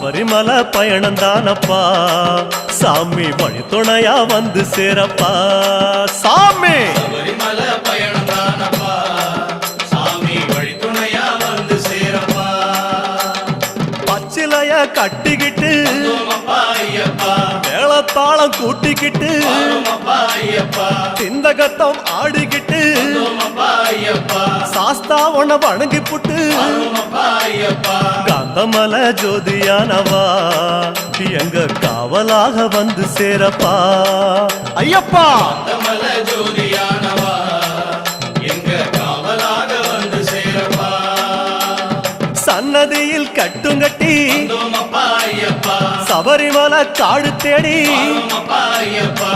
சபரிமலை பயணம் தானப்பா சாமி வழி துணையா வந்து சேரப்பா சாமி சபரிமலை பயணம் தானப்பா சாமி வழி துணையா வந்து சேரப்பா பச்சிலைய கட்டிக்கிட்டு ஐயப்பா மேளத்தாளம் கூட்டிக்கிட்டு ஐயப்பா சிந்தகத்தம் ஆடிக்கிட்டு ஐயப்பா சாஸ்தா உன வணங்கி புட்டு ஐயப்பா காந்தமல ஜோதியானவா எங்க காவலாக வந்து சேரப்பா ஐயப்பா காந்தமல ஜோதியானவா எங்க காவலாக வந்து சேரப்பா சன்னதியில் கட்டுங்கட்டி ஐயப்பா சபரிமலை காடு தேடி ஐயப்பா